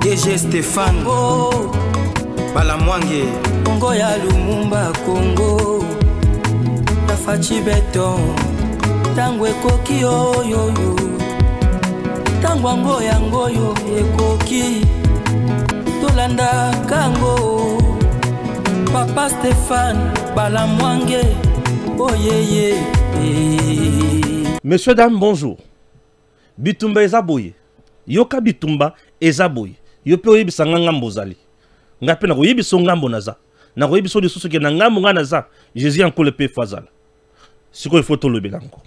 DG Stéphane oh. Balamwange Congo ya Lumumba Congo Tafachi beton Tangwe koki oyoyo Tangwango yangoyo ekoki Tolanda kango Papa Stéphane Balamwange oh yeah. Messieurs, dames, bonjour. Bitumba ezaboye. Yoka bitumba ezaboye. Yope oyebisa ngambo zali. Ngape na koyebiso ngambo naza. Na koyebiso lisusu ke na ngambo nga naza. Jésus ankole pe fazala. Siko ifo tolobela ngo.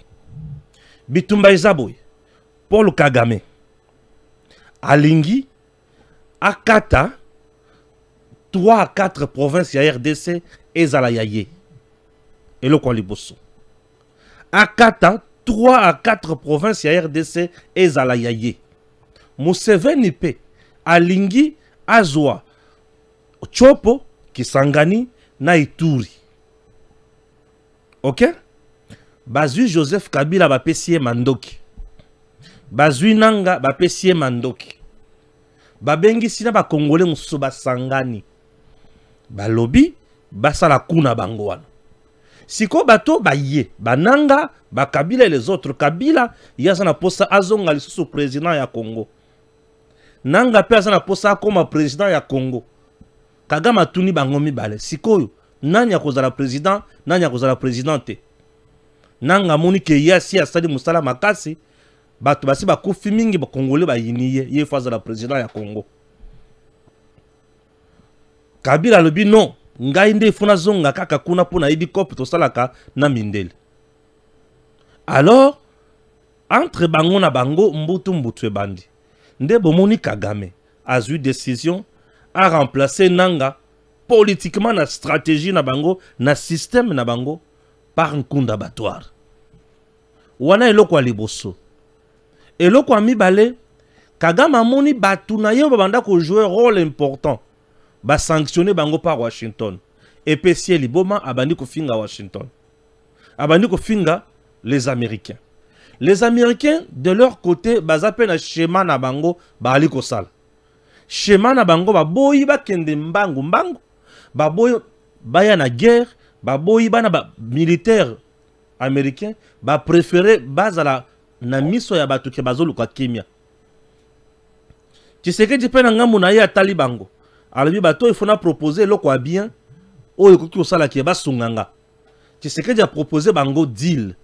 Bitumba ezaboye. Paul Kagame. Alingi akata 3 à 4 provinces ya RDC ezala yaye. Eloko liboso. Akata 3 à 4 provinces ya RDC ezala yaye. Museveni pe alingi azwa Chopo Kisangani na Ituri. Ok? Bazui Joseph Kabila bapesie mandoki. Bazui Nanga bapesie mandoki. Babengi sina ba Congolais mususu basangani. Balobi basala kuna bango wana. Siko bato baye, bananga, bakabila et les autres Kabila, yazana posa azonga lisusu président ya Congo. Nanga pe azana posa koma président ya Congo. Kagama tuni bango mibale. Sikoyo, nani akozala président, nani akozala présidente. Nanga moni ke yasi asali musala makasi, bato basi bakufi mingi ba Congolais ba yiniye, ye fazala président ya Congo. Kabila lobi non. Ngai nde funa zonga kaka kuna pona ibi kopi to salaka na mindele. Alors, entre bango na bango mbutu mbutwe bandi. Nde bomoni Kagame a eu décision à remplacer Nanga politiquement na stratégie na bango, na système na bango par un coup d'abattoir. Wana eloko liboso. Eloko mibale Kagame amoni batu na yo babanda ko jouer rôle important. Ba sanctionné bango par Washington. Et PCL Liboma abandi ko finga Washington. Abandi ko finga les Américains. Les Américains de leur côté bazape na schéma na bango ba ali ko sala. Schéma na bango ba boyi ba kende mbangu mbangu. Ba boyi baya na guerre, ba boyi bana ba militaire américain ba préféré bazala na miso ya batu ke bazolu kwa kimia. Tshisekedi pe na ngambu na ye atali bango. Alors, il faut proposer le quoi bien. Oh, il faut que qui est sunganga. Tu sais que j'ai proposé bango deal.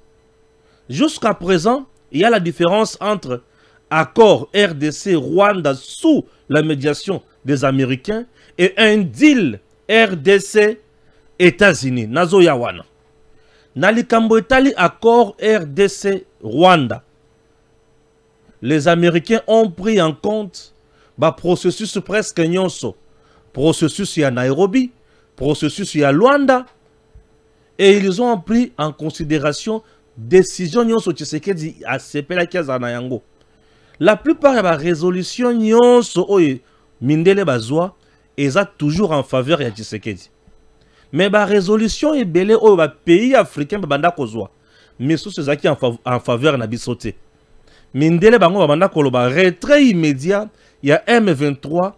Jusqu'à présent, il y a la différence entre accord RDC Rwanda sous la médiation des Américains et un deal RDC États-Unis. Nazo yawana. Nalikambo etali accord RDC Rwanda. Les Américains ont pris en compte le processus presque nyonso. Processus à Nairobi, processus à Luanda, et ils ont pris en considération décision nyonso Tshisekedi a sepela kiaza na yango. La plupart de la résolution nyonso oye mindele bazwa eza toujours en faveur ya Tshisekedi. Mais la résolution est belé au pays africain banda kozwa. Mais sous ces acquis en faveur na bisote. Mindele bango banda koloba retrait immédiat, il y a M23.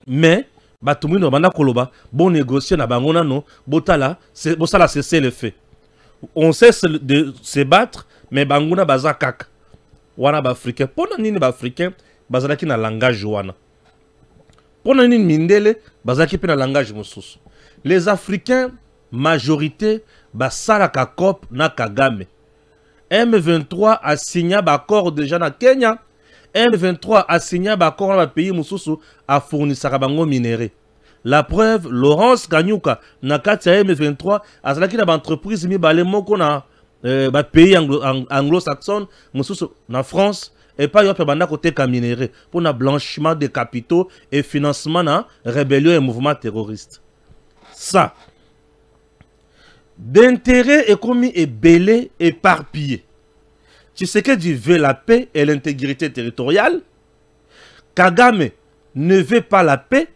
Mais, batumino banda koloba, bon négocier na bangona no, botala, bosala cesser le fait. On cesse de se battre, mais bangona baza kaka. Wana ba africain, pona nini ba africain, bazalaki na langage wana. Pona nini mindele, bazalaki pe na langage mosusu. Les Africains, majorité, basala kakop na Kagame. M23 a signé un accord déjà na Kenya. M23 a signé un accord dans le pays Moussoussou a fourni Sarabango minéré. La preuve, Laurence Kanyuka, na Katia M23, a salaki na entreprise mi balé moko na pays anglo-saxon, Moussoussou na France, et pas yop banda côté ka minéré pour na blanchiment de capitaux et financement na rébellion et mouvement terroriste. Ça, d'intérêt économique et belé éparpillé. Tshisekedi veut la paix et l'intégrité territoriale. Kagame ne veut pas la paix,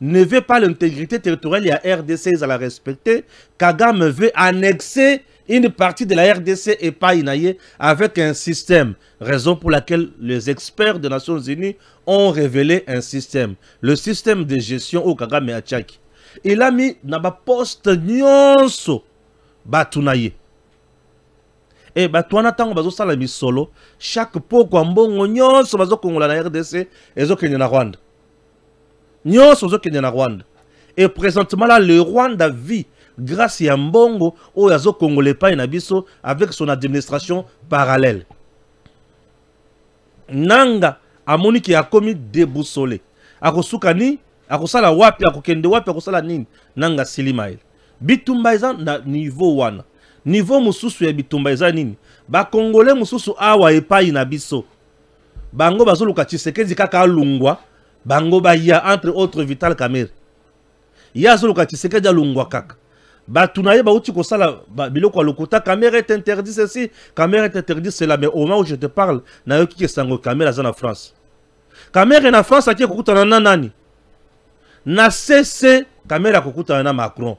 ne veut pas l'intégrité territoriale. Il y a RDC à la respecter. Kagame veut annexer Une partie de la RDC est pas inaillée avec un système. Raison pour laquelle les experts des Nations Unies ont révélé un système. Le système de gestion au Kagame Achaki. Il a mis dans ba poste nyonso batunaye. Et batouana tango bazo sala mi solo. Chaque poko mbongo nyonso bazo kongola na RDC ezo kenya na Rwanda. Nyonso bazo kenya na Rwanda. Et présentement là, le Rwanda vit grâce à Mbongo ou à Congolais pas Nabiso avec son administration parallèle. Nanga amoni qui a commis déboussolé. Akosukani, akosala wapi, akokende wapi, akosala nini. Nanga silimail. Bitumba eza na niveau wana. Niveau mususu ya bitumba eza nini. Ba Congolais mususu awa epai na biso. Bango bazoluka Tshisekedi kaka lungwa. Bango ba ya entre autres Vital Kamerhe. Ya zoluka Tshisekedi lungwa kaka. Batunaye ba uti kosala biloko lokota Kamerhe est interdit ceci, Kamerhe est interdit cela, mais au moment où je te parle, na yoki kesango Kamerhe za na France. Kamerhe na France aki kokutana na nani? Na CC Kamerhe akokutana na Macron.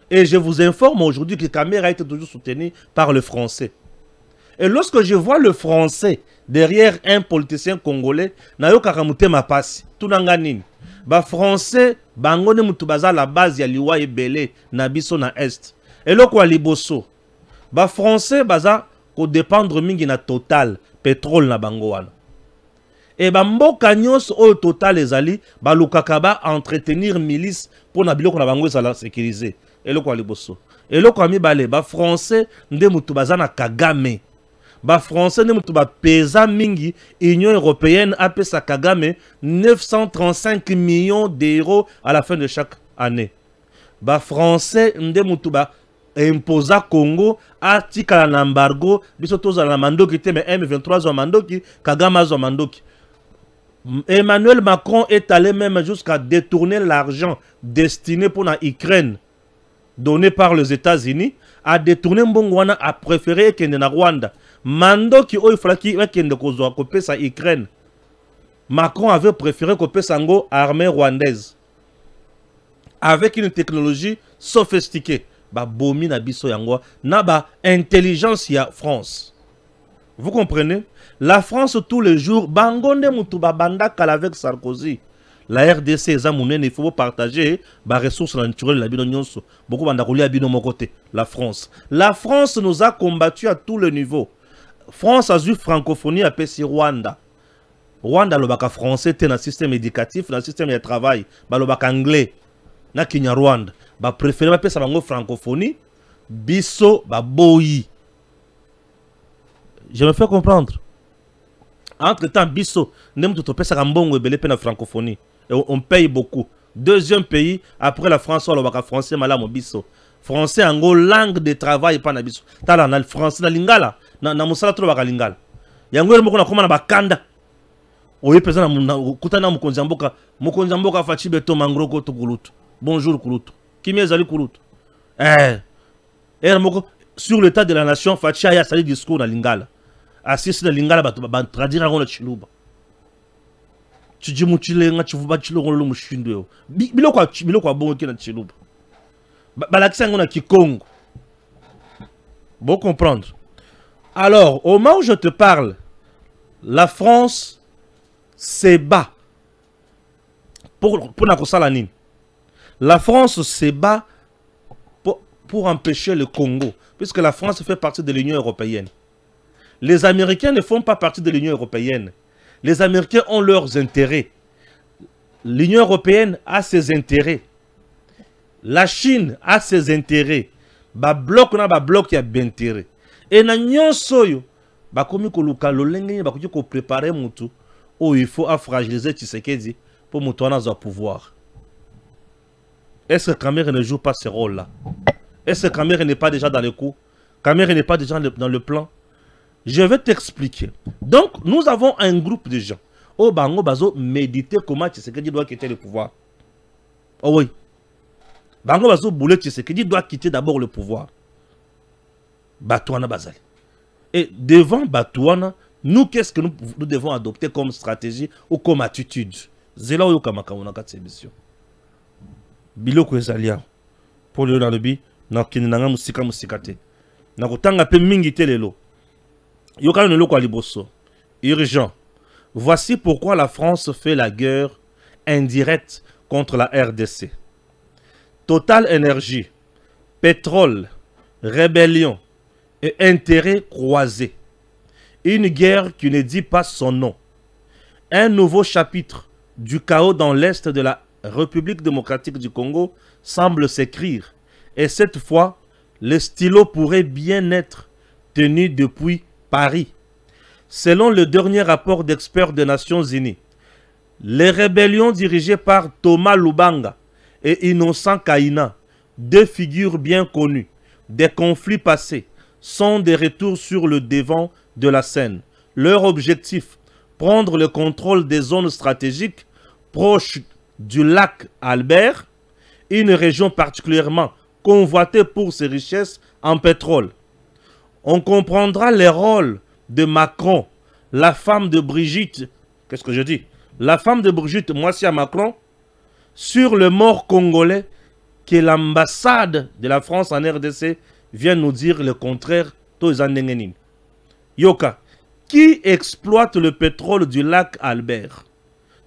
Et je vous informe aujourd'hui que Kamerhe a été toujours soutenu par le français. Et lorsque je vois le français derrière un politicien congolais, na yoka kamute ma passe, tunanga nini? Ba français bangone mutu baza la base ya liwa ebele na biso na est. Et loko wa liboso. Ba français baza ko dépendre mingi na Total, pétrole na bango wana. Et ba mboka nyonso o Total ezali ba lukaka ba entretenir milice pour na biloko na bango ezala sécuriser. Et loko wa liboso. Et loko ami bale ba français nde mutu baza na Kagame. Ba français ne mutu ba pesa mingi Union européenne appelle sa Kagame 935 millions d'euros à la fin de chaque année. Ba français nde mutu ba imposa Congo atika na embargo biso toza na mandoki te mais M23 zo mandoki Kagame zo mandoki. Emmanuel Macron est allé même jusqu'à détourner l'argent destiné pour la Ukraine donné par les États-Unis, a détourné Mbongwana, a préféré qu'il y ait na Rwanda. Mando qui il fallait qu'il y ait sa Ukraine. Macron avait préféré couper sango armée rwandaise. Avec une technologie sophistiquée. Ba bomi na biso yango na ba intelligence ya France. Vous comprenez? La France tous les jours bangonde mutuba bandaka avec Sarkozy. La RDC il faut partager les ressources naturelles la bino nyonso. Beaucoup bandakoli abino mon côté. La France nous a combattu à tous les niveaux. France a eu francophonie à Pessi Rwanda. Rwanda le baka français dans le système éducatif, dans le système de travail, le baka anglais. Na Kenya Rwanda, ba préféré ba pesa bango francophonie, biso ba boyi. Je me fais comprendre. Entre temps biso, nem tout pesa kambongo ebele pe na francophonie. Et on paye beaucoup. Deuxième pays après la France, on le français malamu biso. Français en langue de travail pas na biso. Tala na français na lingala, na musala to baka lingala. Yango moko na koma na bakanda. Oye pesa na kutana mukonzi mboka fachi beto mangroko to kulutu. Bonjour kulutu. Kimi ezali kulutu. Sur l'état de la nation fachi aya sali discours na lingala. Assis na lingala ba traduire ngona chiluba. Chijimuchilenga chivuba chilongolo mushindo. Biloko bongo kina chiluba. Balakisa ngona kikongo. Bon comprendre. Alors, au moment où je te parle, la France se bat pour la Kosalanine. La France se bat pour empêcher le Congo, puisque la France fait partie de l'Union européenne. Les Américains ne font pas partie de l'Union européenne. Les Américains ont leurs intérêts. L'Union européenne a ses intérêts. La Chine a ses intérêts. Ba bloc na ba bloc ya d'intérêt. Et na nyonso ba komi ko luka lolenge ba ko préparer mutu où il faut fragiliser Tshisekedi pour mutu na za pouvoir. Est-ce que Kamerhe ne joue pas ce rôle-là? Est-ce que Kamerhe n'est pas déjà dans le coup? Kamerhe n'est pas déjà dans le plan? Je vais t'expliquer. Donc, nous avons un groupe de gens. Oh, bango bazo méditer comment Tshisekedi doit quitter le pouvoir. Oh oui. Bango bazo boule Tshisekedi doit quitter d'abord le pouvoir. Batouana Bazali. Et devant Batouana, nous, qu'est-ce que nous devons adopter comme stratégie ou comme attitude? Zela oyo kamakauna kat émission. Biloko ezalia. Pour le nalobi, na kinanga musika musikate. Nakotanga pe mingi te lelo. Yokana nelo kwa liboso. Urgent. Voici pourquoi la France fait la guerre indirecte contre la RDC. Total Énergie, pétrole, rébellion et intérêts croisés. Une guerre qui ne dit pas son nom. Un nouveau chapitre du chaos dans l'est de la République démocratique du Congo semble s'écrire. Et cette fois, le stylo pourrait bien être tenu depuis Paris. Selon le dernier rapport d'experts des Nations Unies, les rébellions dirigées par Thomas Lubanga et Innocent Kaina, deux figures bien connues des conflits passés, sont des retours sur le devant de la scène. Leur objectif, prendre le contrôle des zones stratégiques proches du lac Albert, une région particulièrement convoitée pour ses richesses en pétrole. On comprendra les rôles de Macron, la femme de Brigitte, qu'est-ce que je dis? La femme de Brigitte, moi c'est à Macron, sur le mort congolais, que l'ambassade de la France en RDC vient nous dire le contraire. Yoka, qui exploite le pétrole du lac Albert?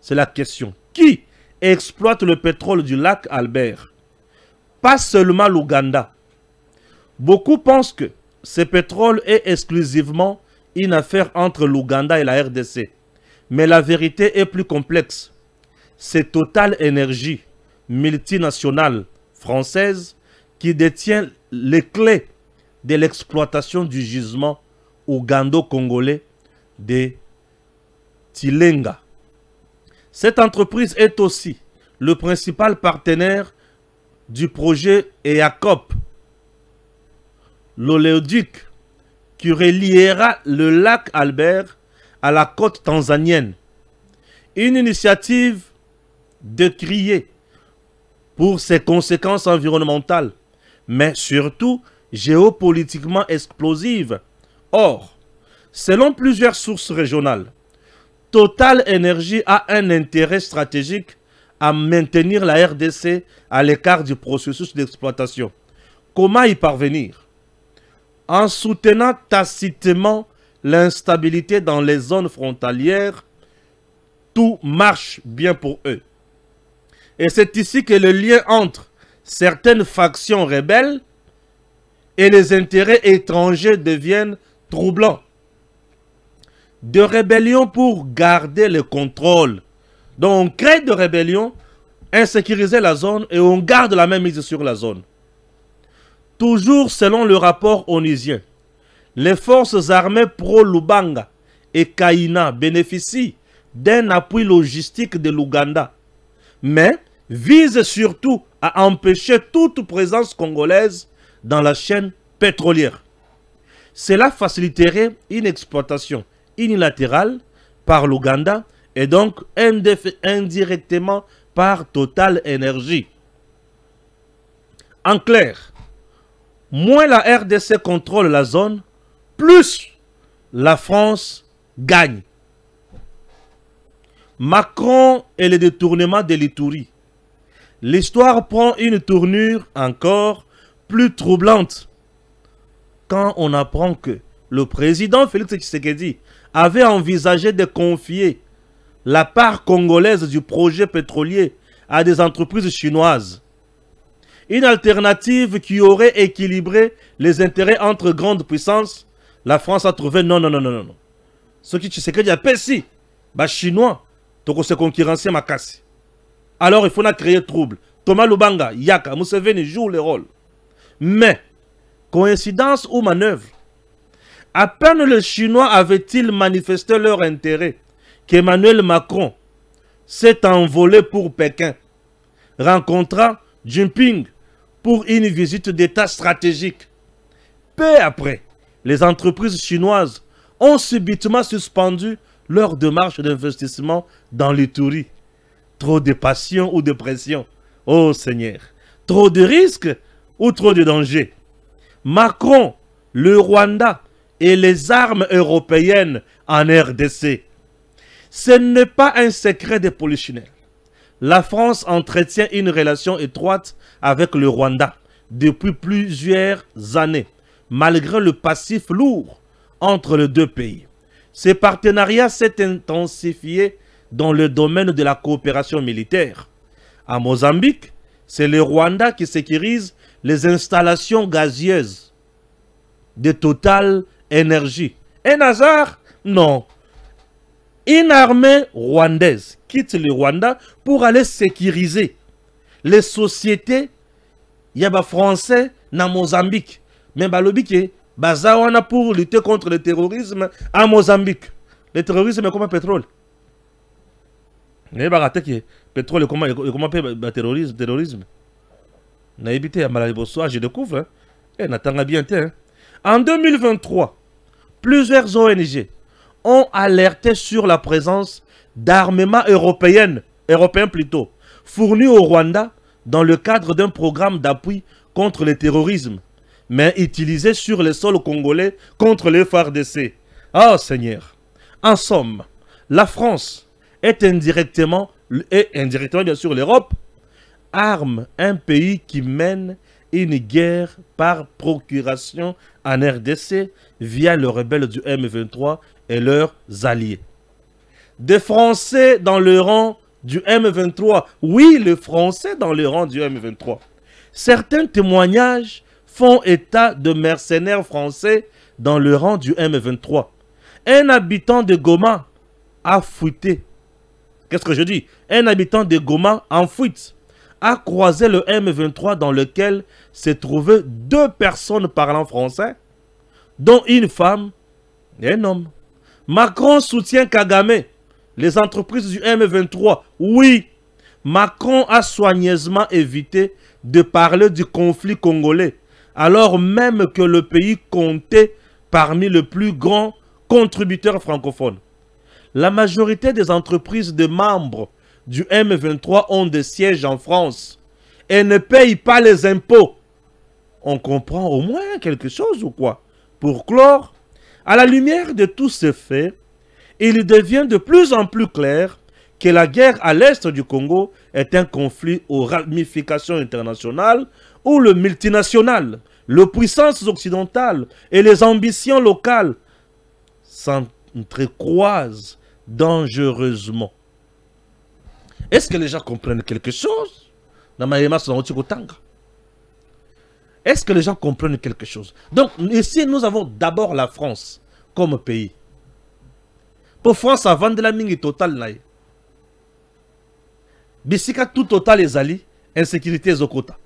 C'est la question. Qui exploite le pétrole du lac Albert? Pas seulement l'Ouganda. Beaucoup pensent que ce pétrole est exclusivement une affaire entre l'Ouganda et la RDC. Mais la vérité est plus complexe. C'est Total Énergie, multinationale française, qui détient les clés de l'exploitation du gisement ougando-congolais de Tilenga. Cette entreprise est aussi le principal partenaire du projet EACOP, l'oléoduc qui reliera le lac Albert à la côte tanzanienne. Une initiative décriée pour ses conséquences environnementales, mais surtout géopolitiquement explosive. Or, selon plusieurs sources régionales, Total Énergie a un intérêt stratégique à maintenir la RDC à l'écart du processus d'exploitation. Comment y parvenir? En soutenant tacitement l'instabilité dans les zones frontalières, tout marche bien pour eux. Et c'est ici que le lien entre certaines factions rebelles et les intérêts étrangers deviennent troublants. De rébellion pour garder le contrôle. Donc on crée de rébellion, insécuriser la zone et on garde la même mise sur la zone. Toujours selon le rapport onusien, les forces armées pro-Lubanga et Kaina bénéficient d'un appui logistique de l'Ouganda, mais visent surtout à empêcher toute présence congolaise dans la chaîne pétrolière. Cela faciliterait une exploitation unilatérale par l'Ouganda et donc indirectement par Total Énergie. En clair, moins la RDC contrôle la zone, plus la France gagne. Macron et le détournement de l'Ituri. L'histoire prend une tournure encore plus troublante quand on apprend que le président Félix Tshisekedi avait envisagé de confier la part congolaise du projet pétrolier à des entreprises chinoises. Une alternative qui aurait équilibré les intérêts entre grandes puissances. La France a trouvé non. Ce qui Tshisekedi a pessi, bah chinois, toko se concurrencer makasi. Alors il faut créer trouble. Thomas Lubanga, Yaka, Museveni jouent le rôle. Mais, coïncidence ou manœuvre, à peine les Chinois avaient-ils manifesté leur intérêt qu'Emmanuel Macron s'est envolé pour Pékin, rencontrant Jinping pour une visite d'État stratégique. Peu après, les entreprises chinoises ont subitement suspendu leur démarche d'investissement dans l'Ituri. Trop de passion ou de pression. Oh Seigneur, trop de risques ou trop de dangers. Macron, le Rwanda et les armes européennes en RDC. Ce n'est pas un secret des polichinelles. La France entretient une relation étroite avec le Rwanda depuis plusieurs années, malgré le passif lourd entre les deux pays. Ce partenariat s'est intensifié dans le domaine de la coopération militaire. À Mozambique, c'est le Rwanda qui sécurise les installations gazieuses de Total Énergie. Un hasard? Non. Une armée rwandaise quitte le Rwanda pour aller sécuriser les sociétés yaba français na Mozambique. Mais balobi bazawana pour lutter contre le terrorisme à Mozambique. Le terrorisme est comme le pétrole. Mais le pétrole est comment le terrorisme. Na évité à Malalibosoa, je découvre. Hein. Et n'attends bien. Hein. En 2023, plusieurs ONG ont alerté sur la présence d'armements européens plutôt, fournis au Rwanda dans le cadre d'un programme d'appui contre le terrorisme, mais utilisés sur le sol congolais contre les FARDC. Oh Seigneur! En somme, la France est indirectement bien sûr l'Europe, arme un pays qui mène une guerre par procuration en RDC via les rebelles du M23 et leurs alliés. Des Français dans le rang du M23. Oui, les Français dans le rang du M23. Certains témoignages font état de mercenaires français dans le rang du M23. Un habitant de Goma a fuité. Qu'est-ce que je dis? Un habitant de Goma en fuite a croisé le M23 dans lequel se trouvaient 2 personnes parlant français, dont une femme et un homme. Macron soutient Kagame, les entreprises du M23. Oui, Macron a soigneusement évité de parler du conflit congolais, alors même que le pays comptait parmi les plus grands contributeurs francophones. La majorité des entreprises de membres du M23 ont des sièges en France et ne payent pas les impôts. On comprend au moins quelque chose ou quoi? Pour clore, à la lumière de tous ces faits, il devient de plus en plus clair que la guerre à l'est du Congo est un conflit aux ramifications internationales où le multinational, les puissances occidentales et les ambitions locales s'entrecroisent dangereusement. Est-ce que les gens comprennent quelque chose? Est-ce que les gens comprennent quelque chose? Donc, ici, nous avons d'abord la France comme pays. Pour France, avant de la mingi totale, Bissika tout total les alliés, insécurité zokota.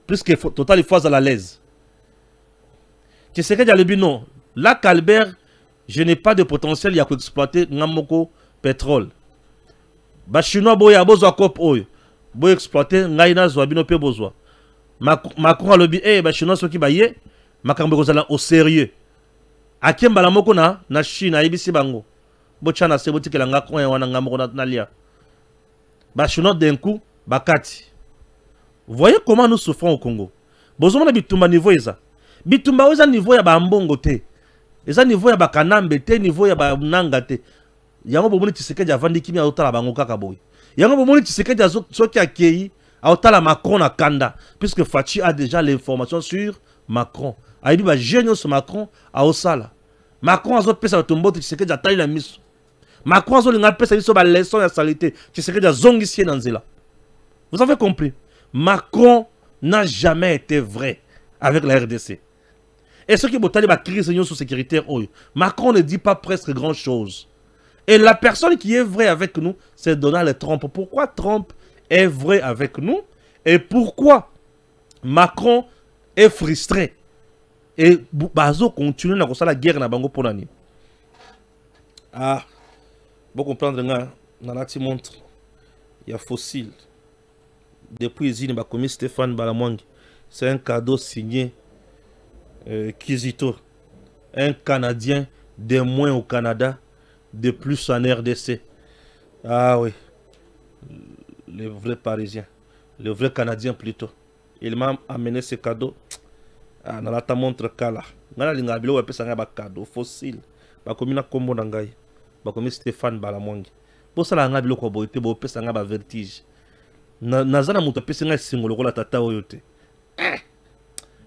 Puisque total il faut à la l'aise. Tu sais que dans le bino, là, Calbert, je n'ai pas de potentiel, il y a pour exploiter Namoko pétrole. Ba chinois boya bozo kop oyo boy exploiter ngaina zo bino pe bozo Macron a lobby ba chinois soki ba ye makambo kozala au sérieux akemba la moko na Chine ayibisi bango bo chana se botikela ngako wana ngamoko na lia ba chinois d'un coup bakati. Voyez comment nous souffrons au Congo. Bozo na bitumba niveau eza bitumba oza niveau ya ba mbongo te eza niveau ya ba kanambe te niveau ya ba nanga te. Yango bomoni Tshisekedi avandi kimi aotala bango kaka boy. Yango bomoni Tshisekedi soki akei aotala Macron na kanda puisque Fachi a déjà l'information sur Macron. Aibi ba géniaux sur Macron aosala. Macron azo pesa tombo Tshisekedi atali la miso. Macron azo linga pesa biso ba leçon ya salité. Tshisekedi azongisi na nzela. Vous avez compris? Macron n'a jamais été vrai avec la RDC. Et ce qui botali ba crise sécuritaire Macron ne dit pas presque grand chose. Et la personne qui est vraie avec nous, c'est Donald Trump. Pourquoi Trump est vrai avec nous? Et pourquoi Macron est frustré? Et Bazo continue la guerre na bango ponani. Ah, vous comprendre dans la montre, il y a fossile. Depuis les îles, commis Stéphane Balamwangi. C'est un cadeau signé Kizito, un Canadien de moins au Canada, de plus en RDC. Ah oui, le vrai Parisien, le vrai Canadien plutôt. Il m'a amené ce cadeau. Ah, dans la montre Kala. Ngala lingabilo wa pesa ngaba cadeau fossile. Ba komina kombo nangai. Ba komi Stéphane Balamwangi. Bo sala ngabilo ko boite bo pesa ngaba vertige. Nazana muto pesa ngai singolo ko la tata oyote.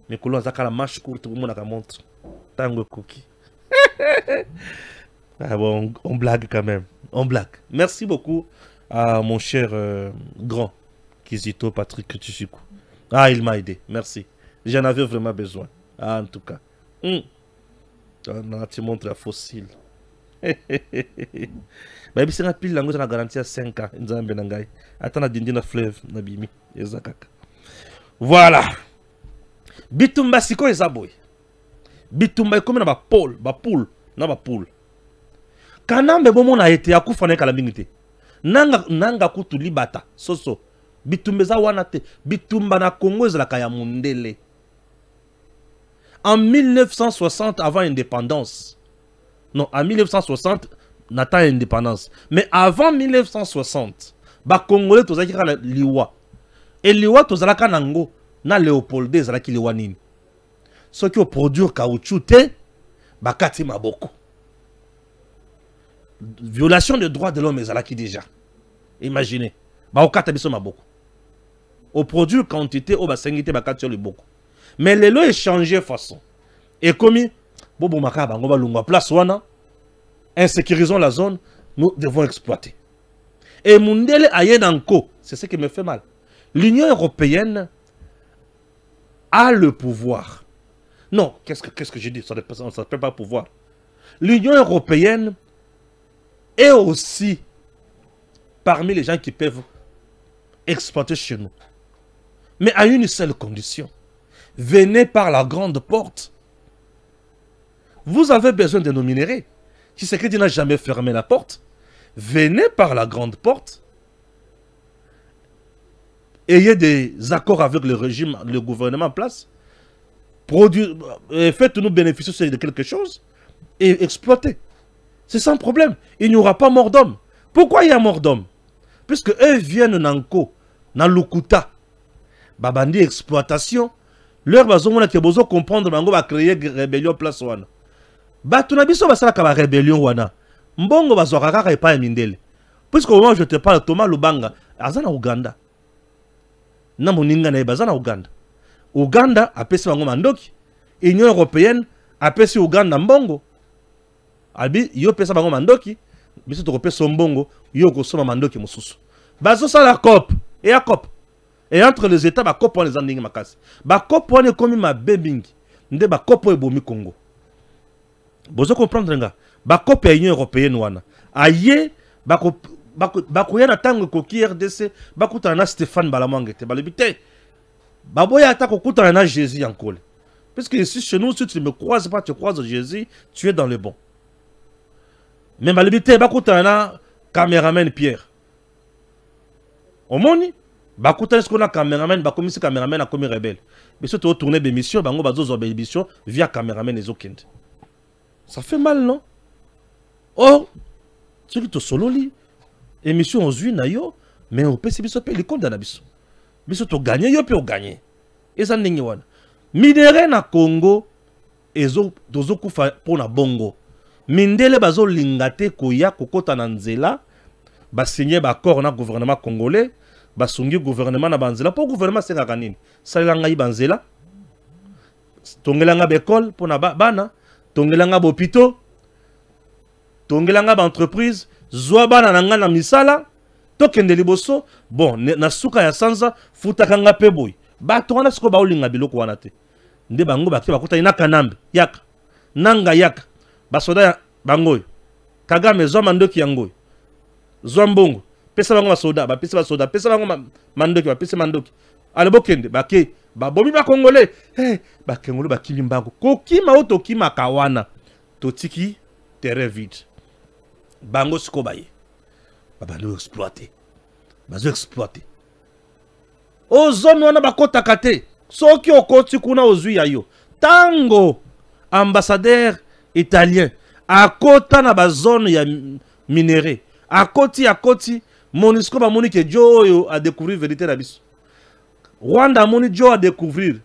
Mais que l'on a la marche courte, tout le monde a montre. Tango cookie. Ah bon, on blague quand même. On blague. Merci beaucoup à mon cher grand Kizito Patrick Kutushiku. Ah, il m'a aidé. Merci. J'en avais vraiment besoin. Ah, en tout cas. Tu montres la fossile. Bah, c'est une pile langue, on a garanti à 5 ans. Attends, on a dit na fleuve, na bimi. Voilà. Bitumba siko ezaboy. Bitumba est comme na ba poule, na ba poule. Kanambe bomo na été akufa na kala minute. Nanga kutu libata soso. Bitumba za wana te. Bitumba na Congo ezalaka ya mundele. En 1960 avant indépendance. Non, en 1960 n'atteint indépendance. Mais avant 1960, ba Congolais tozaki kala liwa. Et liwa tozalaka nango na Léopold ezalaki liwa nini. Ceux qui ont produit caoutchouc te bakati maboko. Violation des droits de l'homme ezalaki déjà. Imaginez. Ba okata biso maboko. Au produit quantité au basengité bakati le boko. Mais les lois ont changé façon. Et comme bobo makaba ngoba lungwa place wana insécurisons la zone, nous devons exploiter. Et Mundele Ayenanko, c'est ce qui me fait mal. L'Union européenne a le pouvoir. Non, qu'est-ce que j'ai dit? Ça ne s'appelle pas pouvoir. L'Union européenne est aussi parmi les gens qui peuvent exploiter chez nous. Mais à une seule condition. Venez par la grande porte. Vous avez besoin de nos minéraux. Tshisekedi n'a jamais fermé la porte. Venez par la grande porte. Ayez des accords avec le régime, le gouvernement en place. Faites-nous bénéficier de quelque chose et exploitez. C'est sans problème. Il n'y aura pas mort d'homme. Pourquoi il y a mort d'homme? Puisque eux viennent Nanko, dans Lukuta. Babandi exploitation. Leur bazon qui a besoin de comprendre Nango va créer une rébellion place wana. Batuna biso basala ka rébellion wana. Mbongo bazokaka epa mindele. Puisque au moment où je te parle Thomas Lubanga, azana Uganda. Na moninga na bazana Uganda. Uganda apesi bango mandoki. Union européenne apesi Uganda mbongo. Albi yo pesa bango mandoki, biso to kopesa mbongo, yo ko soma mandoki mususu. Bazo sala COP et a COP. Et entre les États ba COP on les andingi makasi. Ba COP on est comme ma bebingi. Nde ba COP e bomi Congo. Bozo comprendre nga. Ba COP e Union européenne wana. Aye bako yana tango koki RDC bakuta na Stéphane Balamwanga te balibite. Baboya ata kokuta na Jésus encore. Parce que ici chez nous si tu ne me croises pas, tu croises Jésus, tu es dans le bon. Mais balibite bakuta na caméraman Pierre. Omoni bakuta ce qu'on a caméraman bakomi si caméraman a commis rebelle. Mais surtout tourner des missions bango bazo zo émission via caméraman les okende. Ça fait mal non? Oh, ce qui te solo li émission aux na yo mais on peut se biso pe les comptes na biso. Biso to gagner yo pe o gagner. Et ça ndingi wana. Minéraux na Congo ezo dozo kufa pona bongo. Mindele bazo lingate koya kokota na nzela ba signer ba accord na gouvernement congolais ba sungi gouvernement na banzela pour gouvernement senga kanini salanga yi banzela tongelanga ba école pona bana tongelanga ba hôpitaux tongelanga ba entreprise zwa bana na ngana misala tokende liboso bon na suka ya sanza futakanga pe boy ba tona siko ba olinga biloko wana te nde bango ba bakota ina kanambe yaka nanga yaka basoda bangoy Kagame zwa mandoki yangoy zwa mbongo pesa bango basoda ba pesa basoda pesa bango mandoki ba pesa mandoki ale bokende bake ba bomi ba congolais ba kengolo ba kilimbango kokima oto kima kawana totiki terrain vide bango siko baye ba lo exploiter bazo exploiter ozone wana bakota kate soki okoti kuna ozui yayo tango ambassadeur italien akota na ba zone ya minéraux akoti Monisco ba moni ke Joe a découvrir vérité na biso Rwanda moni Joe a découvrir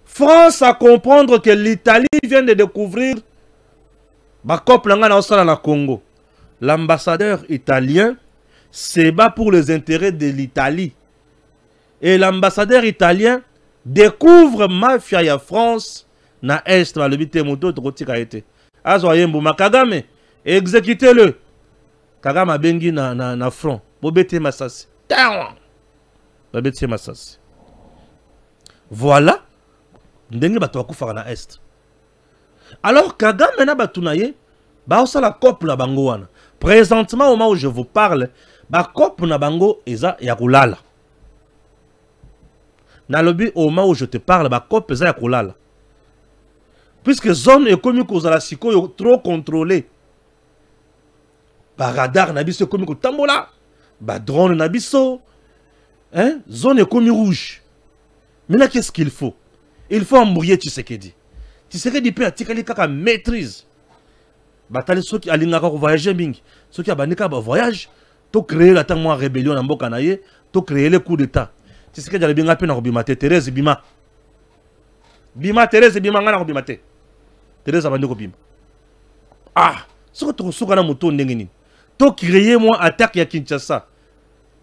France a comprendre que l'Italie vient de découvrir ba couple nga na osala na Congo. L'ambassadeur italien se bat pour les intérêts de l'Italie et l'ambassadeur italien découvre mafia ya France na est ba lobi te moto to kotika été azwa yembuma Kagame exécutez-le Kagame bengi na front bobete masasi bobete masasi voilà ndenge bato bakufaka na est alors Kagame na batuna ye ba osala couple na bango wana présentement au moment où je vous parle ba couple na bango eza ya kulala na lobby au moment où je te parle ba couple eza ya kulala puisque zone ekomi kozala sikoyo trop contrôlée ba radar na biso ekomi kotambola ba drone na biso hein zone ekomi rouge. Maintenant qu'est-ce qu'il faut? Il faut embrouiller Tshisekedi. Tshisekedi peut attirer kaka maîtrise. Batali ceux qui alingaka ko voyager mingi, ceux qui abanika ba voyage, to créer la temps rébellion na mboka na ye, to créer le coup d'état. Tshisekedi ali binga pe na kobimate Thérèse bima. Bima Thérèse bima ngana kobimate. Thérèse abandi kobima. Ah, soko to soka na moto ndenge nini. To créer moi attaque ya Kinshasa.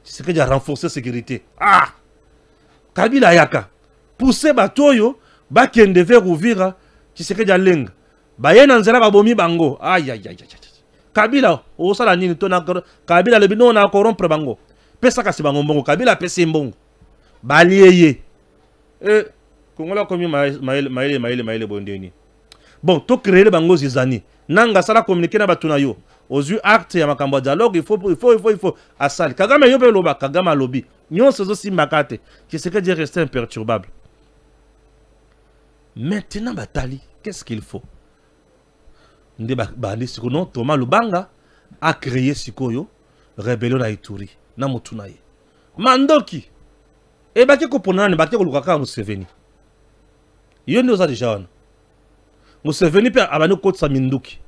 Tshisekedi a renforcer sécurité. Ah! Kabila yaka. Pousser batoyo ba kende vers Uvira, Tshisekedi alenga. Baye na nzela babomi bango. Aïe aïe aïe aïe. Kabila osala nini to na Kabila le bino na corrompre bango. Pesa kasi bango mbongo Kabila pesa mbongo. Balieye. Kongola komi maele bondeni. Bon, to créer le bango zizani. Nanga sala communiquer na batuna yo. Aux yeux acte ya makambo dialogue, il faut asali. Kagame yo pe loba, Kagame lobby. Nyon sezo si makate. Tshisekedi rester imperturbable. Maintenant batali, qu'est-ce qu'il faut? Nde bandi siko non Thomas Lubanga a créé sikoyo rébellion na Ituri na mutuna ye. Mandoki e baki ko ponana baki ko lukaka Museveni. Yo ndoza déjà wana. Museveni pe abani ko tsa minduki.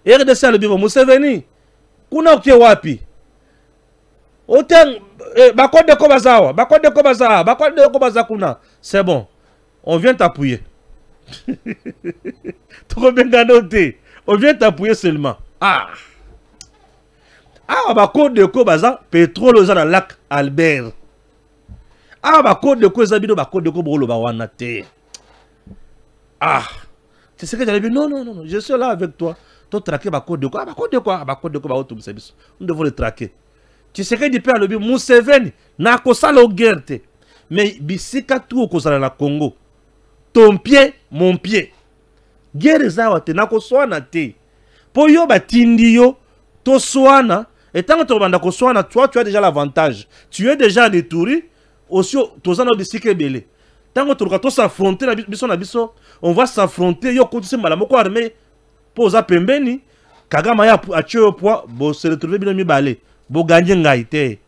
RDC le bibo Museveni kuna okie wapi? Autant bakode ko bazawa, bakode ko baza kuna. C'est bon. On vient t'appuyer. Trop bien noté. On vient t'appuyer seulement. Ah. Ah, bakode de ko baza pétrole oza na lac Albert. Ah, bakode de ko zabino bakode de ko brolo ba wana te. Ah. C'est ce que j'allais dire. Non, je suis là avec toi. Toi traquer bakode de quoi? Bakode de quoi? Bakode de quoi ba otum service. Nous devons le traquer. Tu sais que du père le bi Museveni na ko sala guerre te. Mais bisika tout ko sala na Congo. Ton pied, mon pied. Guerre zawa te na ko swana te. Po yo batindi yo to swana et tant que tu banda ko swana toi tu as déjà l'avantage. Tu es déjà en Ituri aussi tozana bisika belé. Tant que tu vas s'affronter na biso, on va s'affronter yo ko tse mbala moko armée poza pembeni Kagame ya atio poa bo se retrouver bino mi balé. Bo gagner ngai te.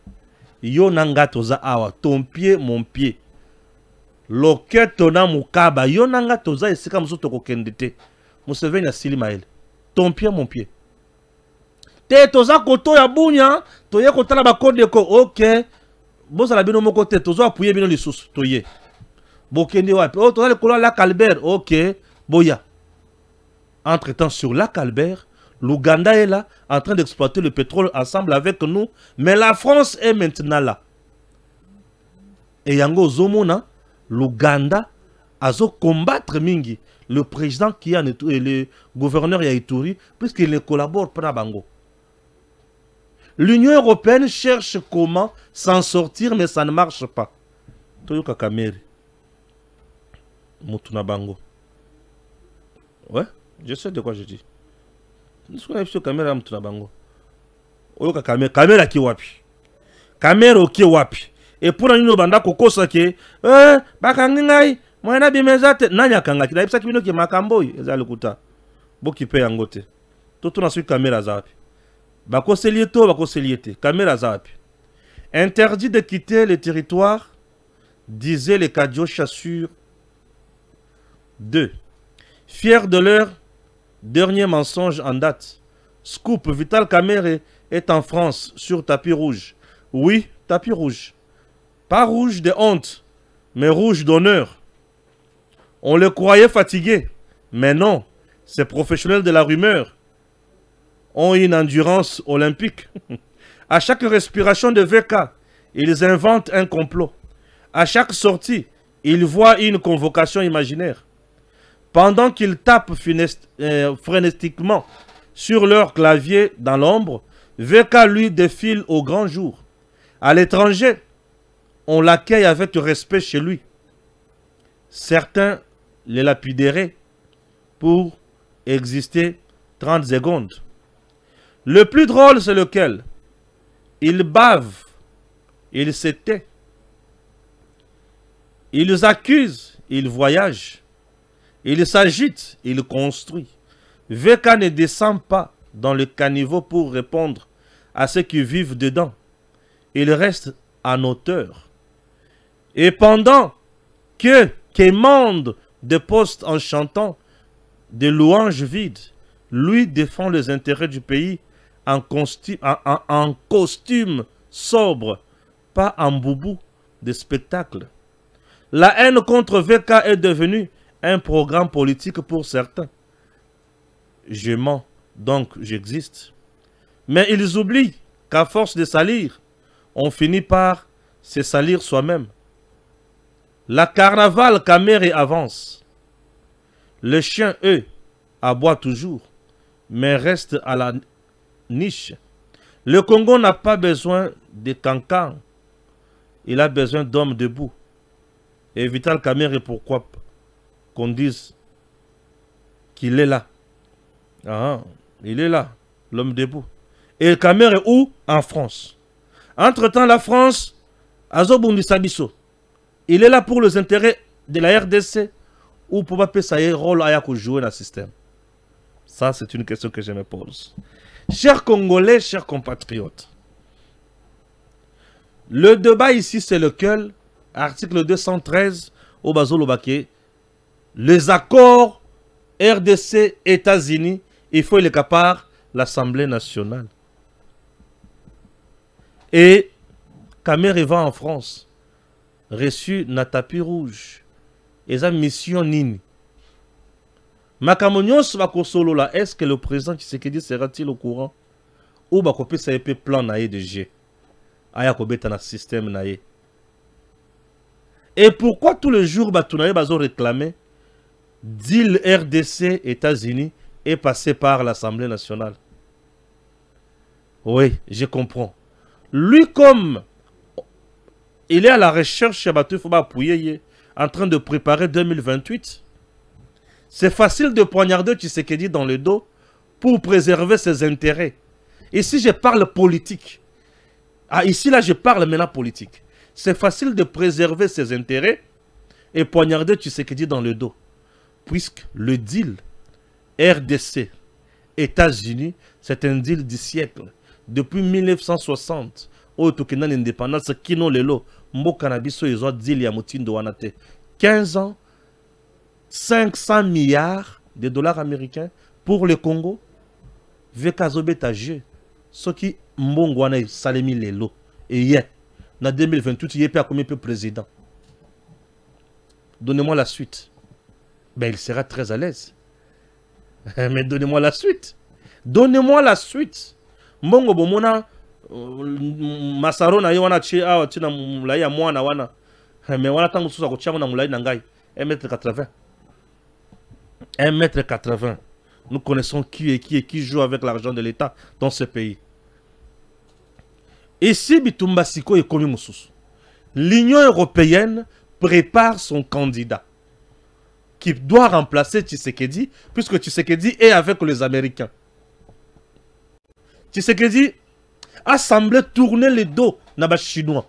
Yo nanga toza awa ton pied mon pied. Loketo na mukaba yo nanga toza esika muso to kokende te. Museveni asili maele. Ton pied mon pied. Te toza koto ya bunya, to ye kotala ba code ko OK. Boza la bino moko te tozo appuyer bino lisusu to ye. Bokende wapi? Oh toza le kola la Calbert. OK. Boya. Entre-temps sur lac Albert, l'Ouganda est là en train d'exploiter le pétrole ensemble avec nous, mais la France est maintenant là. Et yango zomona l'Ouganda a combattre mingi le président qui a et le gouverneur Yaituri puisqu'il ne collabore pas bango. L'Union européenne cherche comment s'en sortir mais ça ne marche pas. Toyoka Kameri. Mutuna bango. Ouais, je sais de quoi je dis. Nous sommes sur caméra mutuna bango. Oyoka Kameri, caméra ki wapi. Caméra ki wapi. Et pour nous banda kokosa ke bakangai mwana bimezate nanya kanga kila bisa kibino ke makamboy ezali kuta boki pe yangote toto na su caméra zapi bakoseliete caméra zapi interdit de quitter le territoire disait les Kadio Chassures 2 fiers de leur dernier mensonge en date. Scoop, Vital Kamerhe est en France sur tapis rouge. Oui, tapis rouge. Pas rouge de honte, mais rouge d'honneur. On le croyait fatigué, mais non, ces professionnels de la rumeur ont une endurance olympique. À chaque respiration de VK, ils inventent un complot. À chaque sortie, ils voient une convocation imaginaire. Pendant qu'ils tapent frénétiquement sur leur clavier dans l'ombre, VK lui défile au grand jour. À l'étranger, on l'accueille avec respect chez lui. Certains les lapideraient pour exister 30 secondes. Le plus drôle, c'est lequel? Ils bavent, ils se tait. Ils accusent, ils voyagent. Ils s'agitent, ils construisent. VK ne descend pas dans le caniveau pour répondre à ceux qui vivent dedans. Il reste en hauteur. Et pendant que quémande de postes en chantant des louanges vides, lui défend les intérêts du pays en costume sobre, pas en boubou de spectacle. La haine contre VK est devenue un programme politique pour certains. Je mens, donc j'existe. Mais ils oublient qu'à force de salir, on finit par se salir soi-même. La carnaval Kamere avance. Les chiens, eux, aboient toujours, mais restent à la niche. Le Congo n'a pas besoin de cancans. Il a besoin d'hommes debout. Et Vital Kamere, pourquoi qu'on dise qu'il est là? Ah, il est là, l'homme debout. Et le Kamere est où? En France. Entre-temps, la France, Azobundi Sabiso, il est là pour les intérêts de la RDC ou pour pas payer rôle à jouer dans le système. Ça, c'est une question que je me pose. Chers Congolais, chers compatriotes, le débat ici, c'est lequel? Article 213 au Bazolobake. Les accords RDC, États-Unis, il faut les capar l'Assemblée nationale. Et Kamere va en France, reçu na tapis rouge. Et sa mission nini. Makamonios va solo là. Est-ce que le président Tshisekedi sera-t-il au courant? Ou va copier sa épée plan naïe de G. Aya kobeta na système naïe. Et pourquoi tous les jours Batounaye bazo réclamer deal RDC États-Unis est passé par l'Assemblée nationale? Oui, je comprends. Lui, comme il est à la recherche, en train de préparer 2028, c'est facile de poignarder Tshisekedi dans le dos pour préserver ses intérêts. Ici, je parle politique. Ah, ici, là, je parle maintenant politique. C'est facile de préserver ses intérêts et poignarder Tshisekedi dans le dos. Puisque le deal RDC, États-Unis, c'est un deal du siècle. Depuis 1960, au Tokenan indépendance, Kino Lelo, Mbokanabiso, ils ont deal Yamoutindo Wanate. 15 ans, 500 milliards de dollars américains pour le Congo. Vekazobetaje, ce qui Mbongwana Salemi Lelo. Et hier, en 2028, il est comme président. Donnez-moi la suite. Ben, il sera très à l'aise. Mais donnez-moi la suite. Donnez-moi la suite. Mbongo bomona masaro na wana chi awa tina mulai ya mwana wana. Mais wana tangu susa kuchango na mulai nangai 1m80. 1m80. Nous connaissons qui joue avec l'argent de l'État dans ce pays. Ici, Bitumba Siko et Komi Moussous. L'Union européenne prépare son candidat qui doit remplacer Tshisekedi, puisque Tshisekedi est avec les Américains. Tshisekedi a semblé tourner le dos aux Chinois.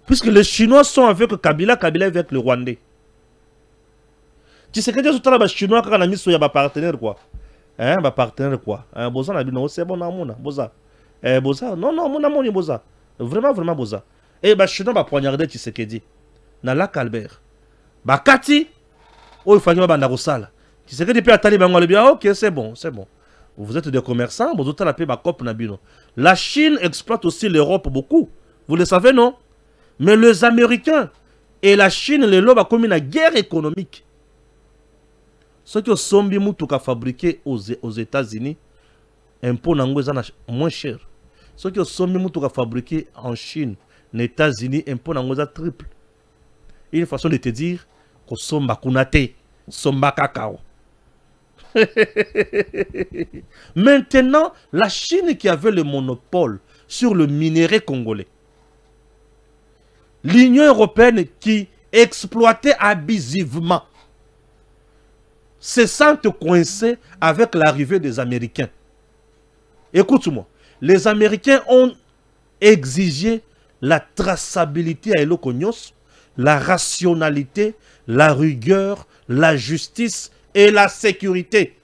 Puisque les Chinois sont avec Kabila, Kabila est avec le Rwandais. Tshisekedi est avec les Chinois quand on a mis sur un partenaire quoi. Hein, un partenaire quoi. Un boza n'a bien c'est bon amona, boza. Boza, non non mon amoni boza. Vraiment vraiment boza. Et les Chinois va poignarder Tshisekedi. Na la Calbert. Ba Kati oh il faut que banda kosala. Tshisekedi peut attendre bango le bien. OK, c'est bon, c'est bon. Vous êtes des commerçants, vous avez la paix na bino. La Chine exploite aussi l'Europe beaucoup. Vous le savez, non? Mais les Américains et la Chine, les lobes, comme une guerre économique. Ce qui sont fabriqués aux États-Unis, impôt moins cher. Ce qui sont fabriqués en Chine, les États-Unis, impôt triple. une façon de te dire que somba kunate, somba cacao. Maintenant, la Chine qui avait le monopole sur le minerai congolais, l'Union européenne qui exploitait abusivement, se sentent coincés avec l'arrivée des Américains. Écoute-moi, les Américains ont exigé la traçabilité à Elokonyos, la rationalité, la rigueur, la justice et la sécurité.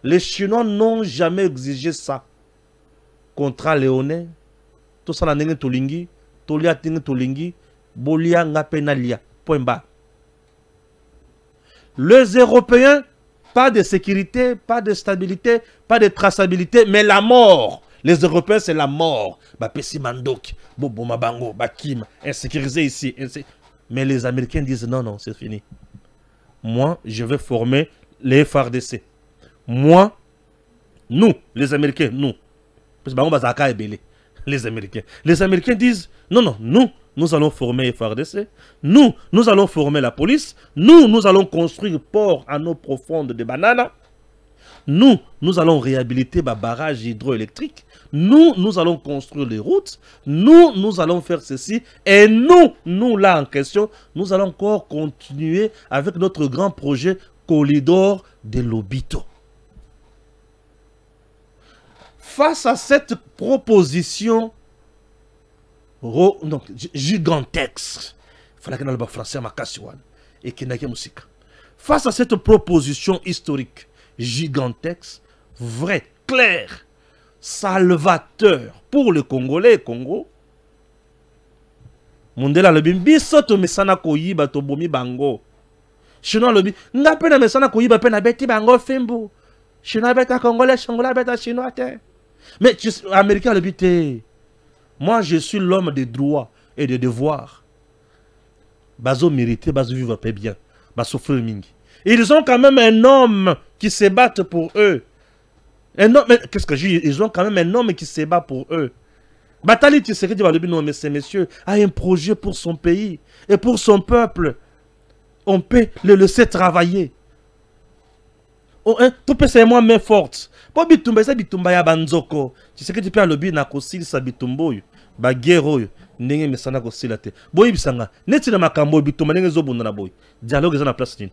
Les Chinois n'ont jamais exigé ça. Contrat léonais, tout ça n'a tolingi, tolia tingue tolingi, bolia nga penalia. Point bas. Les Européens, pas de sécurité, pas de stabilité, pas de traçabilité, mais la mort. Les Européens, c'est la mort. Bah, Pessi Mandok, Bobo Mabango, Bakim, insécurisé ici. Mais les Américains disent non, non, c'est fini. Moi, je vais former les FARDC. Moi, nous, les Américains, nous. Parce que les Américains. Les Américains disent non, non, nous allons former FARDC. Nous allons former la police. Nous allons construire port à eau profonde de bananes. Nous allons réhabiliter les barrages hydroélectriques. Nous allons construire les routes. Nous allons faire ceci. Et nous là en question, nous allons encore continuer avec notre grand projet Corridor de Lobito. Face à cette proposition gigantesque, face à cette proposition historique gigantesque, vrai, clair, salvateur pour le Congolais, Congo, Mondela le biso to mesana koyiba to bomi bango. Chinois le bi nga pena mesana koyiba pena beti bango fembu. Chinois beta Congolais, Congolais beta Chinois te. Mais Américain le bité. Moi je suis l'homme de droit et de devoir. Bazo mérité, bazo vivre très bien. Bazo souffrir mingi. Ils ont quand même un homme qui se bat pour eux. Qu'est-ce que je dis? Ils ont quand même un homme qui se bat pour eux. Batali Tshisekedi va le dire, non mais ces messieurs a un projet pour son pays et pour son peuple. On peut le laisser travailler. Oh, hein, tout peut c'est moi main forte. Pour bitumba ça bitumba ya banzoko. Tshisekedi peut le dire na kosili sa bitumbo yo. Ba guerre yo ndenge mesana kosila te. Boyi bisanga neti na makambo bitumba ndenge zo bunda na boyi. Dialogue eza na place nini?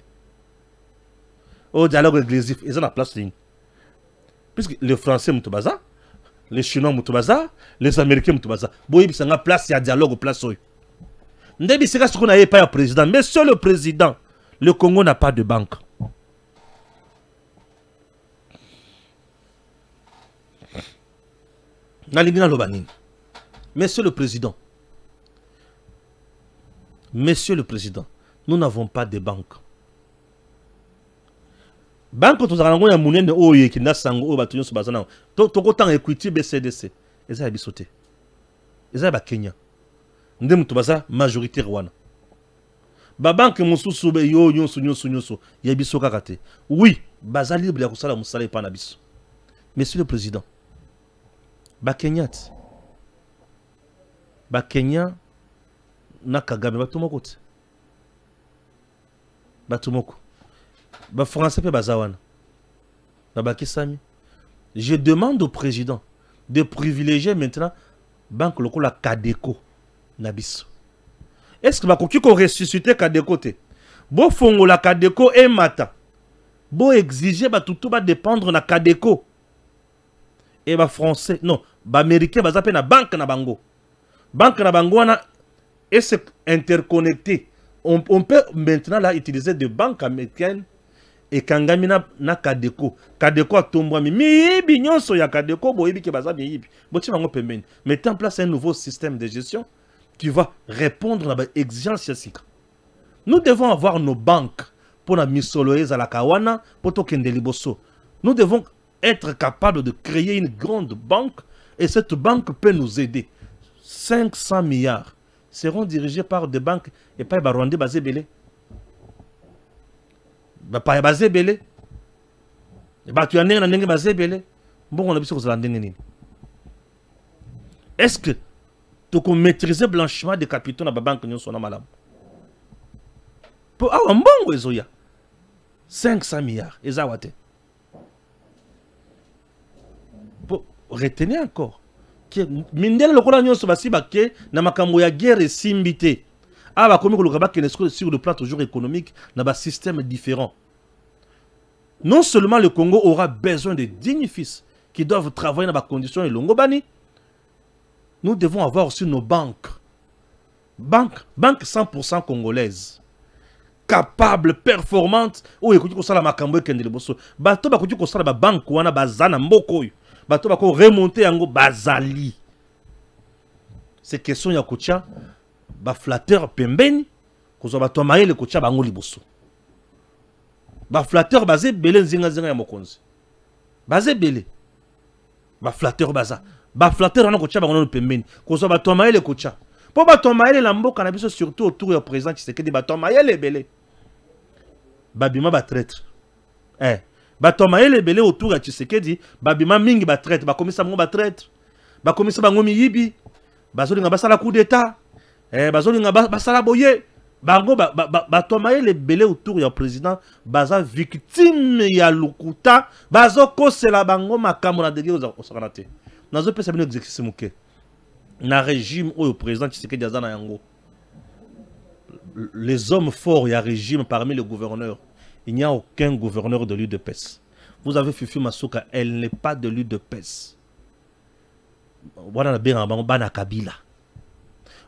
Oh dialogue inclusif eza na place nini? Puisque les Français mutubaza, les Chinois mutubaza, les Américains mutubaza. Boyi bisanga place ya dialogue place oyo. Ndebi sika ce qu'on a pas un président, mais seul le président. Le Congo n'a pas de banque. Monsieur le Président, Monsieur le Président, nous n'avons pas de banque. Banque to zarango ya munene oye kinda sango o batunyo so bazana. To kotan Equity BCDC. Eza bisote. Eza ba Kenya. Nde mutu baza majoritaire wana. Ba banque mususu be yo nyonso ya biso kakate. Oui, baza libre ya kusala musala pa na biso. Monsieur le Président, ba Kenyat. Ba Kenya na Kagame batumoko te. Batumoko. Ba Français pe bazawana. Ba Kisami. Je demande au président de privilégier maintenant banque lokola Kadeko na biso. Est-ce que ba koki ko ressusciter Kadeko te? Bo fongo la Kadeko e mata. Bo exiger ba tutu ba dépendre na Kadeko. Et ba français non, ba américain baza pe na banque na bango. Banque na bango wana et c'est interconnecté. On peut maintenant là utiliser des banques américaines et kangami na Kadeko. Kadeko a tombé mi binyonso ya Kadeko boyibi ke baza biyibi. Boti bango pembeni. Mettez en place un nouveau système de gestion qui va répondre à l'exigence yasika. Nous devons avoir nos banques pour la misoloise à la kawana pour tokende liboso. Nous devons être capables de créer une grande banque et cette banque peut nous aider. 500 milliards seront dirigés par des banques et pas Rwandais basé belé. Pas basé belé. Bah tu as n'engagé basé belé. Bon on a vu ce que vous avez. Est-ce que tu peux maîtriser le blanchiment des capitaux dans la banque nous sommes malades? Pour avoir un bon Ezoya. 500 milliards. Ezawate. Pour retenir encore. Mindel le colonel Sobasi Baké, Namakambo ya guerre et simbité. Ah, bah, comme le sur le plan toujours économique, dans un système différent. Non seulement le Congo aura besoin de dignes fils qui doivent travailler dans des conditions et longobani, nous devons avoir aussi nos banques. Banques 100% congolaises. Capables, performantes. Ou écoutez, ça la makambo et kendele bosso. Bato ba kuti ko sala ba banque wana bazana mboko. Bato ba ko remonter yango bazali. C'est question ya kotia ba flatteur pembeni ko zo bato maye le kotia bango liboso. Ba flatteur basé belé nzinga nzinga ya mokonzi. Basé belé. Ba flatteur baza. Ba flatteur wana kotia bango no pembeni. Ko zo bato maye le kotia. Pour bato maye la mboka na biso surtout autour du président Tshisekedi bato maye le belé. Babima ba traître. Bato maye le belé autour ya Tshisekedi babima mingi ba traître, ba komisa bango ba traître. Ba komisa bango miyibi. Bazolinga basala coup d'état. Bazolinga basala boye. Bango bato maye le belé autour ya président baza victime ya lukuta, bazo kosela bango makambo na dégé osakana te. Nazo pesa bino exercice muke. Na régime ou au président Tshisekedi azana yango. Les hommes forts, il y a régime parmi les gouverneurs. Il n'y a aucun gouverneur de l'UDPS. Vous avez Fifi Masuka, elle n'est pas de l'UDPS.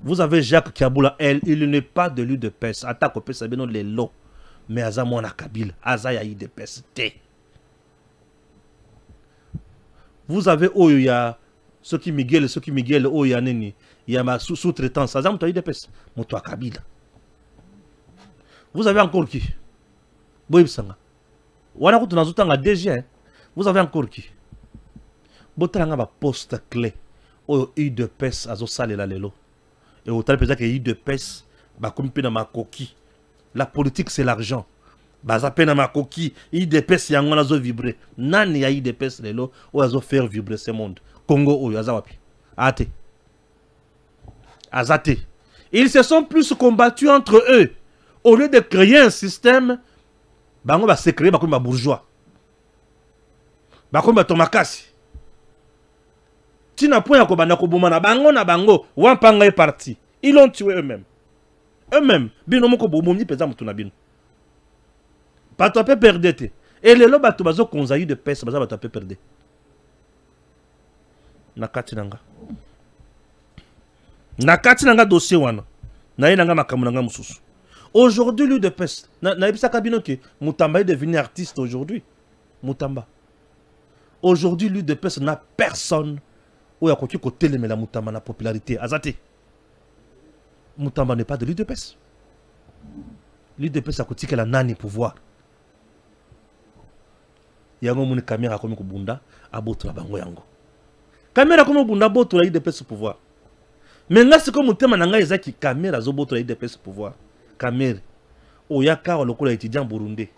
Vous avez Jacques Kiaboula, il n'est pas de l'UDPS. Attaque au PSB, les lots. Mais Azamona Kabila, Azaya UDPS. Vous avez Oya, ceux qui Miguel, Oya Neni. Il y a ma sous-traitance. Azam to UDPS. Moto Kabila. Vous avez encore qui? Boïbsanga. Wana kutu nazutanga DG. Vous avez encore qui? Botranga ba poste clé. O UDPS azo sale la lelo. Et autant peut-être que UDPS ba kompi na makoki. La politique c'est l'argent. Ba zape na makoki, UDPS yango nazo vibrer. Nani ya UDPS lelo o azo faire vibrer ce monde. Congo o yazawapi. Ate. Azate. Ils se sont plus combattus entre eux. Au lieu de créer un système, bango va se créer comme un bourgeois. Comme un tomakasi. Tina point à kobana kobomana bango na bango, wampanga est parti. Ils l'ont tué eux-mêmes. Eux-mêmes, bino moko bomomi pesa mutuna bino. Pato pe perdete. Et les loba to bazo konzayi de pesa baza bato pe perdre. Nakati nanga. Nakati nanga dossier wana. Na yenanga makamu nanga mususu. Aujourd'hui, l'UDPS, Moutamba est devenu artiste aujourd'hui. Moutamba. Aujourd'hui, l'UDPS n'a personne où il y a quelqu'un qui a la Moutamba la popularité. Azate. Moutamba n'est pas de l'UDPS. L'UDPS a côté que la nani pouvoir. Il y a une caméra comme Bunda à Botola Bango Yango. Caméra comme Bunda Botola l'UDPS pouvoir. Mais là, c'est comme Moutamba Nanga Ezaki caméra Zobotola l'UDPS pouvoir. Kamere oyaka lokola étudiant burundais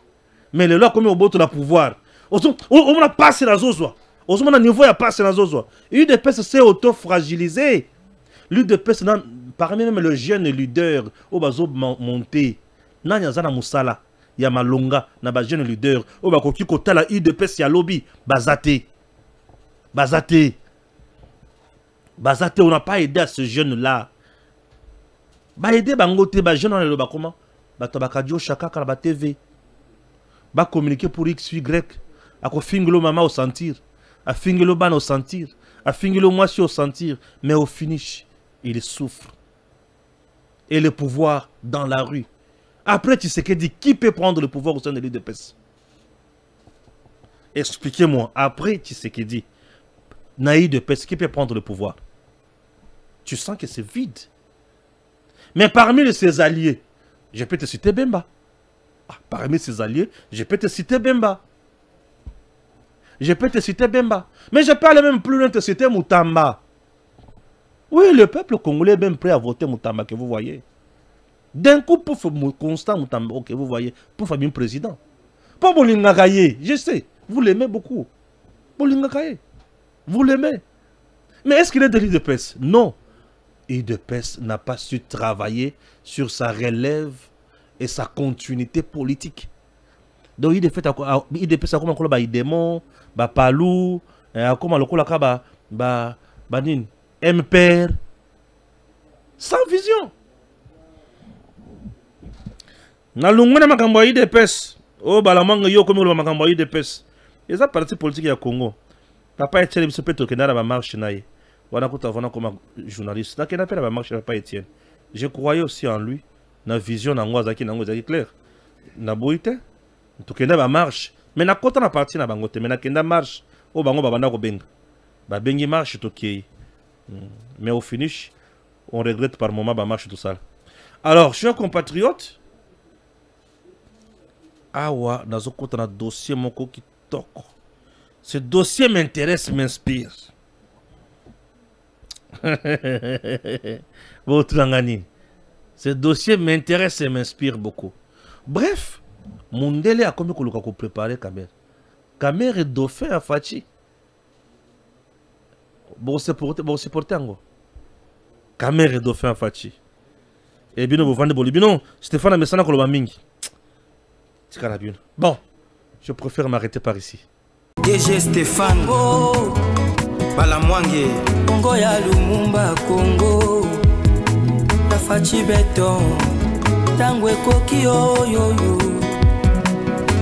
mais le loi comme au boto la pouvoir on a passé la zozwa on a niveau ya passé la zozwa UDPS s'est auto fragilisé l'UDPS parmi même le jeune leader au bazo monté nanya zana musala ya malonga na ba jeune leader au bakoki kotala UDPS ya lobby bazate on n'a pas aidé à ce jeune là. Ba aider bangote ba jeune on le ba comment ba tabakadio chaka kala ba TV ba communiquer pour x y a ko fingelo mama au sentir a fingelo ban au sentir a fingelo moi au sentir mais au finish il souffre et le pouvoir dans la rue après tu sais que dit qui peut prendre le pouvoir au sein de l'UDPS expliquez-moi après tu sais que dit naï de pes qui peut prendre le pouvoir tu sens que c'est vide. Mais parmi ses alliés, je peux te citer Bemba. Parmi ses alliés, je peux te citer Bemba. Mais je peux aller même plus loin te citer Moutamba. Oui, le peuple congolais est même prêt à voter Moutamba, que vous voyez. D'un coup, pour Constant Moutamba, que vous voyez, pour Fabien président. Pour Bolingakaye, je sais, vous l'aimez beaucoup. Bolingakaye, vous l'aimez. Mais est-ce qu'il est de l'UDPS? Non. UDPS n'a pas su travailler sur sa relève et sa continuité politique. Donc il fait ça comme un démon, palou, comme le MPR, sans vision. Na lungwe na makambo ya IDPS. Oh balamanga yo comme le makambo ya IDPS. Et ça parti politique ya Congo. Papa Etienne se peut que na ba marche naïe. Wana kuta vona comme journaliste. Na kena pe na ba marche Papa Etienne. Je croyais aussi en lui. Na vision na ngwa zaki clair. Na boite. To kena ba marche. Mais na kota na parti na bango te. Mais na kenda marche. Oh bango babanda ko benga. Ba bengi marche to kei. Mais au finish, on regrette par moment ba marche tout ça. Alors, chers compatriotes, awa nazokota na dossier moko kitoko. Ce dossier m'intéresse, m'inspire. Ce dossier m'intéresse et m'inspire beaucoup. Bref, Mundele a comme koluka ko préparer Kamer. Kamer est dauphin à Fachi. Bon supporter ngo. Kamer est dauphin à Fachi. Et bien vous vendez bolibino, Stéphane Messana koloba mingi. Bon, je préfère m'arrêter par ici. DG Stéphane Balamwange Congo ya Lumumba Congo Tafachi beton Tangwe koki yo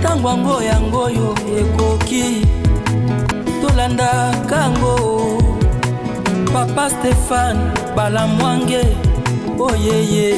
Tangwango yango ekoki Tolanda kango Papa Stéphane Balamwange Oh yeah yeah